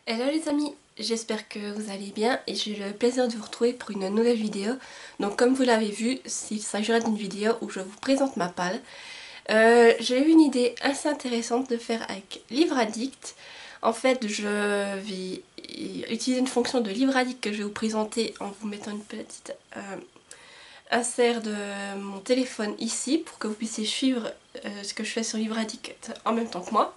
Hello les amis, j'espère que vous allez bien et j'ai le plaisir de vous retrouver pour une nouvelle vidéo. Donc comme vous l'avez vu, il s'agira d'une vidéo où je vous présente ma palle. J'ai eu une idée assez intéressante de faire avec Livre Addict. En fait, je vais utiliser une fonction de Livre Addict que je vais vous présenter en vous mettant une petite insert de mon téléphone ici pour que vous puissiez suivre ce que je fais sur Livre Addict en même temps que moi.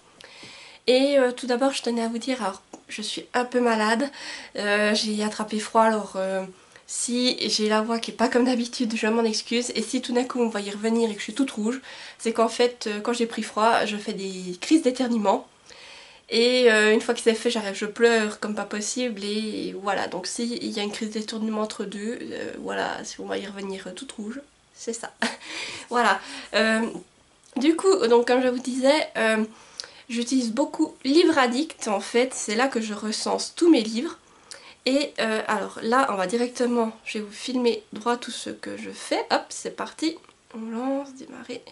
Et tout d'abord je tenais à vous dire, alors je suis un peu malade, j'ai attrapé froid, alors si j'ai la voix qui est pas comme d'habitude, je m'en excuse. Et si tout d'un coup on va y revenir et que je suis toute rouge, c'est qu'en fait quand j'ai pris froid, je fais des crises d'éternuement. Et une fois que c'est fait, je pleure comme pas possible et voilà. Donc si il y a une crise d'éternuement entre deux, voilà, si on va y revenir toute rouge, c'est ça. Voilà. Du coup, donc comme je vous disais, j'utilise beaucoup Livre Addict en fait, c'est là que je recense tous mes livres. Et alors là, on va directement, je vais vous filmer droit tout ce que je fais. Hop, c'est parti. On lance, démarrer.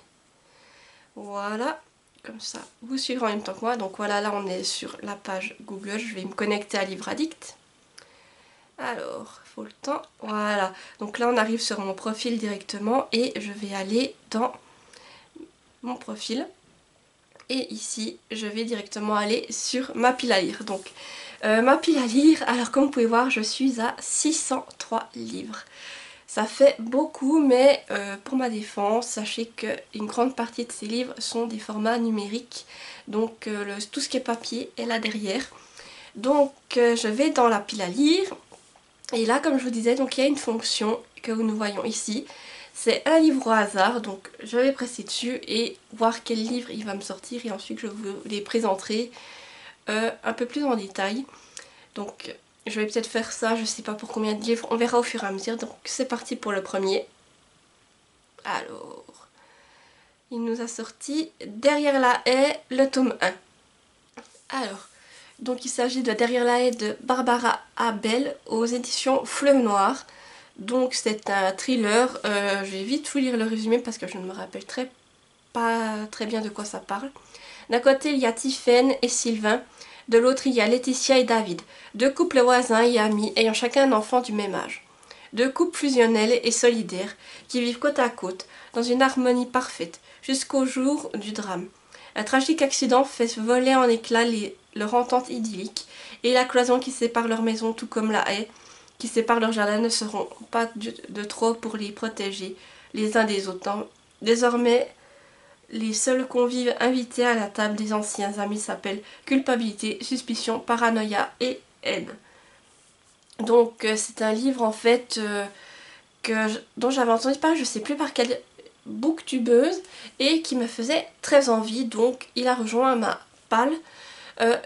Voilà, comme ça, vous suivrez en même temps que moi. Donc voilà, là on est sur la page Google, je vais me connecter à Livre Addict. Alors, il faut le temps. Voilà, donc là on arrive sur mon profil directement et je vais aller dans mon profil. Et ici, je vais directement aller sur ma pile à lire. Donc, ma pile à lire, alors comme vous pouvez voir, je suis à 603 livres. Ça fait beaucoup, mais pour ma défense, sachez qu'une grande partie de ces livres sont des formats numériques. Donc, tout ce qui est papier est là derrière. Donc, je vais dans la pile à lire. Et là, comme je vous disais, donc il y a une fonction que nous voyons ici. C'est un livre au hasard, donc je vais presser dessus et voir quel livre il va me sortir et ensuite je vous les présenterai un peu plus en détail. Donc je vais peut-être faire ça, je sais pas pour combien de livres, on verra au fur et à mesure. Donc c'est parti pour le premier. Alors, il nous a sorti Derrière la haie, le tome 1. Alors, donc il s'agit de Derrière la haie de Barbara Abel aux éditions Fleuve Noire. Donc c'est un thriller, je vais vite vous lire le résumé parce que je ne me rappelle pas très bien de quoi ça parle. D'un côté il y a Tiffaine et Sylvain, de l'autre il y a Laetitia et David, deux couples voisins et amis ayant chacun un enfant du même âge. Deux couples fusionnels et solidaires qui vivent côte à côte dans une harmonie parfaite jusqu'au jour du drame. Un tragique accident fait voler en éclats leur entente idyllique et la cloison qui sépare leur maison tout comme la haie qui séparent leur jardin ne seront pas de trop pour les protéger les uns des autres. Désormais, les seuls convives invités à la table des anciens amis s'appellent culpabilité, suspicion, paranoïa et haine. Donc c'est un livre en fait dont j'avais entendu parler, je ne sais plus par quelle booktubeuse, et qui me faisait très envie, donc il a rejoint ma palle.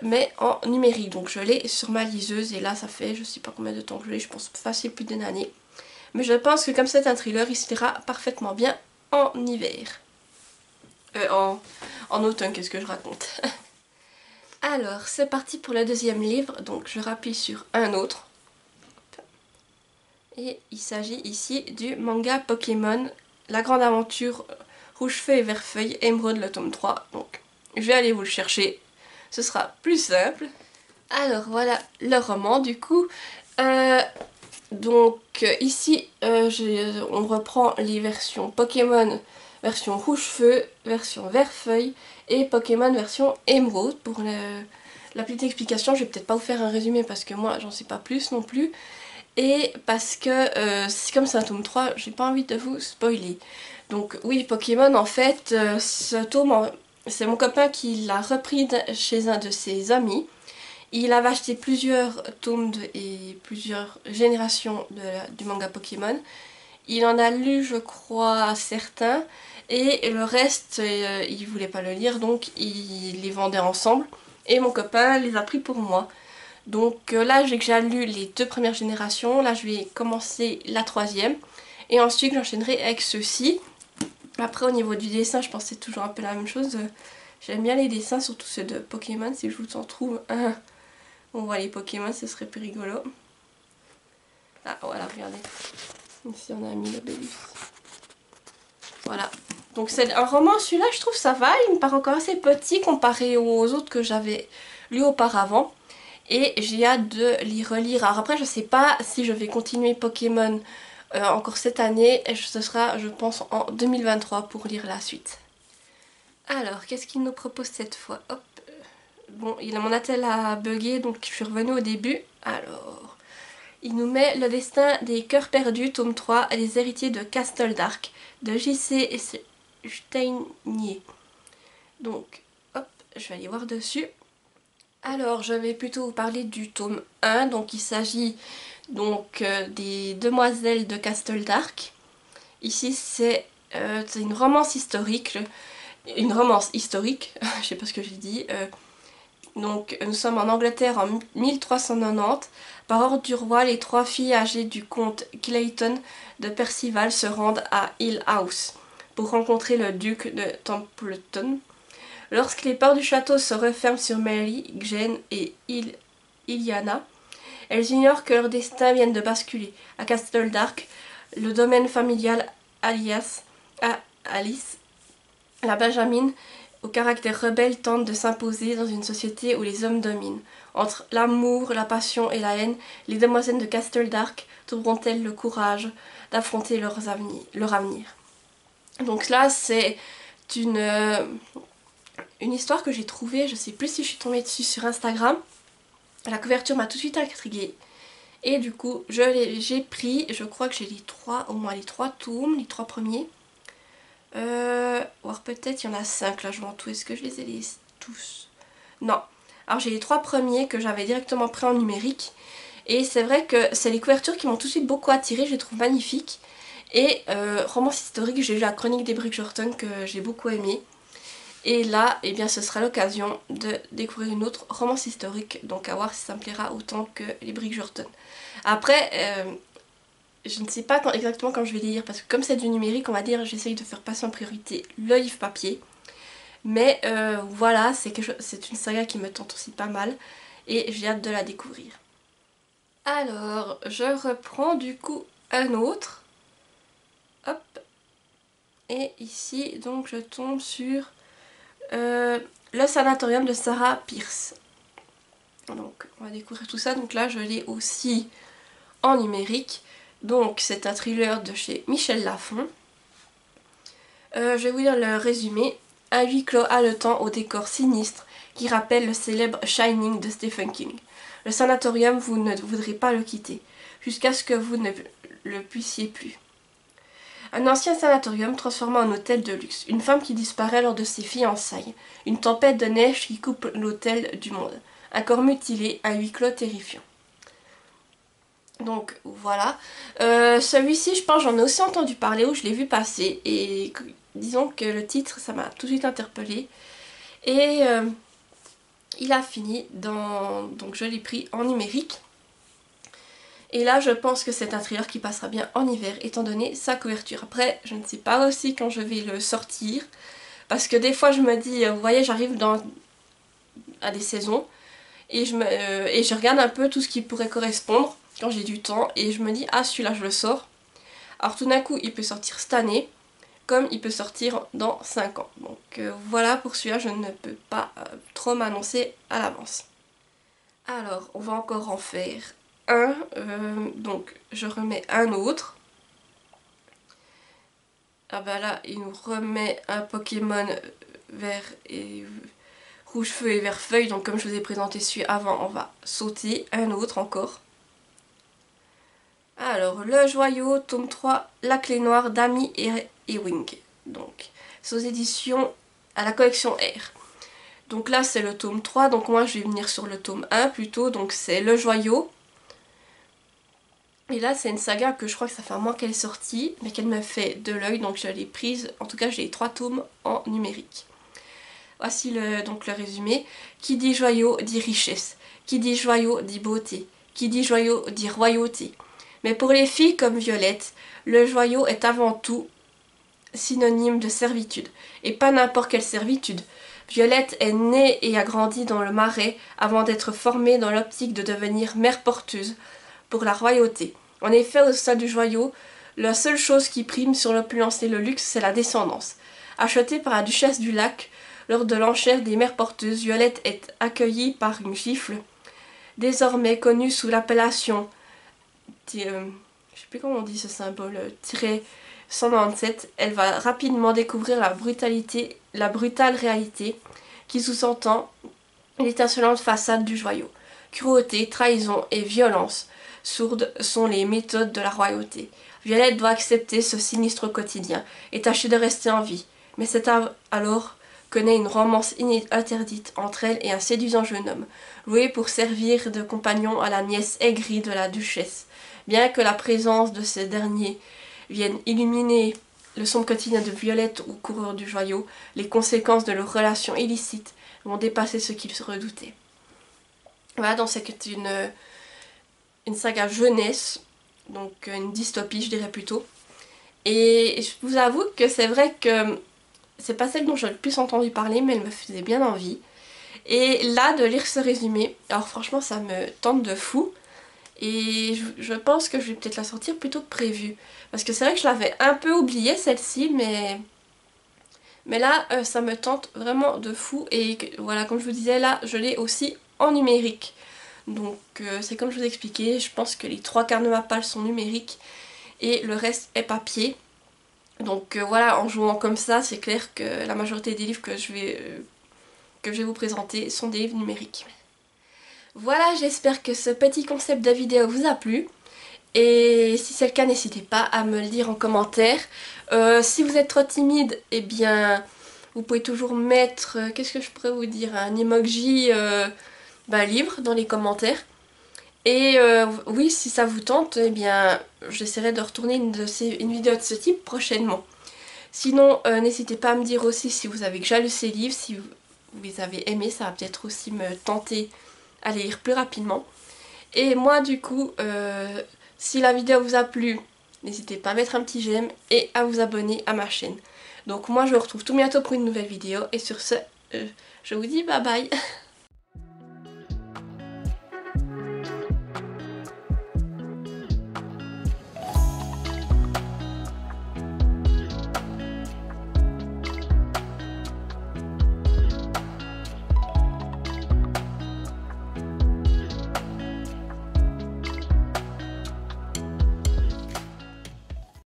Mais en numérique, donc je l'ai sur ma liseuse et là ça fait je sais pas combien de temps que je l'ai, je pense facile plus d'une année, mais je pense que comme c'est un thriller il se lira parfaitement bien en hiver, euh, en, en automne, qu'est-ce que je raconte. Alors c'est parti pour le deuxième livre, donc je rappuie sur un autre et il s'agit ici du manga Pokémon La Grande Aventure Rouge-Feu et Vert-Feuille Émeraude, le tome 3. Donc je vais aller vous le chercher, ce sera plus simple. Alors voilà le roman du coup. Euh, ici on reprend les versions Pokémon version rouge-feu, version vert-feuille et Pokémon version émeraude. Pour la petite explication, je vais peut-être pas vous faire un résumé parce que moi j'en sais pas plus non plus. Et parce que comme c'est un tome 3, j'ai pas envie de vous spoiler. Donc oui, Pokémon en fait, ce tome, c'est mon copain qui l'a repris chez un de ses amis. Il avait acheté plusieurs tomes et plusieurs générations du manga Pokémon. Il en a lu, je crois, certains. Et le reste, il voulait pas le lire, donc il les vendait ensemble. Et mon copain les a pris pour moi. Donc là, j'ai déjà lu les deux premières générations. Là, je vais commencer la troisième. Et ensuite, j'enchaînerai avec ceux-ci. Après, au niveau du dessin, je pense que c'est toujours un peu la même chose. J'aime bien les dessins, surtout ceux de Pokémon, si je vous en trouve un. On voit les Pokémon, ce serait plus rigolo. Ah voilà, regardez. Ici on a mis le bébé. Voilà. Donc c'est un roman, celui-là je trouve ça va, il me paraît encore assez petit comparé aux autres que j'avais lus auparavant. et j'ai hâte de les relire. Alors après je sais pas si je vais continuer Pokémon encore cette année, et ce sera je pense en 2023 pour lire la suite. Alors qu'est-ce qu'il nous propose cette fois? Hop. Bon, mon attel a bugué donc je suis revenue au début. Alors, il nous met Le destin des cœurs perdus, tome 3, Les héritiers de Castle Dark, de J.C. Steinier. Donc, hop, je vais aller voir dessus. Alors, je vais plutôt vous parler du tome 1. Donc, il s'agit donc des demoiselles de Castle Dark. Ici, c'est une romance historique. Une romance historique, je sais pas ce que j'ai dit. Donc nous sommes en Angleterre en 1390. Par ordre du roi, les 3 filles âgées du comte Clayton de Percival se rendent à Hill House pour rencontrer le duc de Templeton. Lorsque les portes du château se referment sur Mary, Jane et Iliana, elles ignorent que leur destin vient de basculer. À Castle Dark, le domaine familial Alice, la Benjamin, au caractère rebelle, tente de s'imposer dans une société où les hommes dominent. Entre l'amour, la passion et la haine, les demoiselles de Castle Dark trouveront-elles le courage d'affronter leur avenir. Donc là, c'est une histoire que j'ai trouvée, je sais plus si je suis tombée dessus sur Instagram. La couverture m'a tout de suite intriguée. Et du coup, j'ai pris, je crois que j'ai au moins les 3 tomes, les 3 premiers. Voire peut-être il y en a 5 là, je vois en tout. Est-ce que je les ai tous? Non. Alors j'ai les 3 premiers que j'avais directement pris en numérique. Et c'est vrai que c'est les couvertures qui m'ont tout de suite beaucoup attirée, je les trouve magnifiques. Et romance historique, j'ai lu la chronique des Bridgerton que j'ai beaucoup aimée. Et là, eh bien, ce sera l'occasion de découvrir une autre romance historique. Donc à voir si ça me plaira autant que les Bridgerton. Après, je ne sais pas exactement quand je vais les lire, parce que comme c'est du numérique, on va dire, j'essaye de faire passer en priorité le livre papier. Mais voilà, c'est une saga qui me tente aussi pas mal, et j'ai hâte de la découvrir. Alors, je reprends du coup un autre. Hop. Et ici, donc, je tombe sur Le sanatorium de Sarah Pearce. Donc, on va découvrir tout ça. Donc là, je l'ai aussi en numérique. Donc c'est un thriller de chez Michel Lafon. Je vais vous lire le résumé. Un huis clos haletant au décor sinistre qui rappelle le célèbre Shining de Stephen King. Le sanatorium, vous ne voudrez pas le quitter, jusqu'à ce que vous ne le puissiez plus. Un ancien sanatorium transformé en hôtel de luxe. Une femme qui disparaît lors de ses fiançailles. Une tempête de neige qui coupe l'hôtel du monde. Un corps mutilé, un huis clos terrifiant. Donc voilà, celui-ci je pense j'en ai aussi entendu parler ou je l'ai vu passer et disons que le titre ça m'a tout de suite interpellée et il a fini donc je l'ai pris en numérique et là je pense que c'est un thriller qui passera bien en hiver étant donné sa couverture. Après je ne sais pas aussi quand je vais le sortir parce que des fois je me dis, vous voyez j'arrive à des saisons et je regarde un peu tout ce qui pourrait correspondre quand j'ai du temps et je me dis ah celui-là je le sors. Alors tout d'un coup il peut sortir cette année comme il peut sortir dans 5 ans. Donc voilà, pour celui-là je ne peux pas trop m'annoncer à l'avance. Alors on va encore en faire un, donc je remets un autre. Ah bah là il nous remet un Pokémon vert et rouge feu et vert feuille, donc comme je vous ai présenté celui avant on va sauter un autre encore. Alors, Le Joyau, tome 3, La Clé Noire d'Amy Ewing. Donc, c'est aux éditions à la collection R. Donc là, c'est le tome 3. Donc moi, je vais venir sur le tome 1 plutôt. Donc c'est Le Joyau. Et là, c'est une saga que je crois que ça fait un mois qu'elle est sortie, mais qu'elle me fait de l'œil. Donc je l'ai prise. En tout cas, j'ai les 3 tomes en numérique. Voici donc le résumé. Qui dit joyau dit richesse. Qui dit joyau dit beauté. Qui dit joyau dit royauté. Mais pour les filles comme Violette, le joyau est avant tout synonyme de servitude. Et pas n'importe quelle servitude. Violette est née et a grandi dans le Marais avant d'être formée dans l'optique de devenir mère porteuse pour la royauté. En effet, au sein du joyau, la seule chose qui prime sur l'opulence et le luxe, c'est la descendance. Achetée par la duchesse du lac, lors de l'enchère des mères porteuses, Violette est accueillie par une gifle désormais connue sous l'appellation, je sais plus comment on dit ce symbole, tiret 197, elle va rapidement découvrir la brutale réalité qui sous-entend l'étincelante façade du joyau. Cruauté, trahison et violence sourde sont les méthodes de la royauté. Violette doit accepter ce sinistre quotidien et tâcher de rester en vie. Mais c'est alors que naît une romance interdite entre elle et un séduisant jeune homme, loué pour servir de compagnon à la nièce aigrie de la duchesse. Bien que la présence de ce dernier vienne illuminer le sombre quotidien de Violette ou coureur du joyau, les conséquences de leur relation illicite vont dépasser ce qu'ils se redoutaient. Voilà, donc c'est une saga jeunesse, donc une dystopie je dirais plutôt. Et je vous avoue que c'est vrai que c'est pas celle dont j'ai le plus entendu parler, mais elle me faisait bien envie. Et là, de lire ce résumé, alors franchement ça me tente de fou. Et je pense que je vais peut-être la sortir plutôt que prévu. Parce que c'est vrai que je l'avais un peu oubliée celle-ci, mais là ça me tente vraiment de fou. Et voilà, comme je vous disais, là je l'ai aussi en numérique. Donc c'est comme je vous ai expliqué, je pense que les 3/4 de ma page sont numériques et le reste est papier. Donc voilà, en jouant comme ça, c'est clair que la majorité des livres que je vais vous présenter sont des livres numériques. Voilà, j'espère que ce petit concept de vidéo vous a plu. Et si c'est le cas, n'hésitez pas à me le dire en commentaire. Si vous êtes trop timide, eh bien, vous pouvez toujours mettre, qu'est-ce que je pourrais vous dire, un emoji libre dans les commentaires. Et oui, si ça vous tente, eh bien, j'essaierai de retourner une vidéo de ce type prochainement. Sinon, n'hésitez pas à me dire aussi si vous avez déjà lu ces livres, si vous les avez aimés, ça va peut-être aussi me tenter à les lire plus rapidement. Et moi, du coup, si la vidéo vous a plu, n'hésitez pas à mettre un petit j'aime et à vous abonner à ma chaîne. Donc moi, je vous retrouve tout bientôt pour une nouvelle vidéo. Et sur ce, je vous dis bye bye.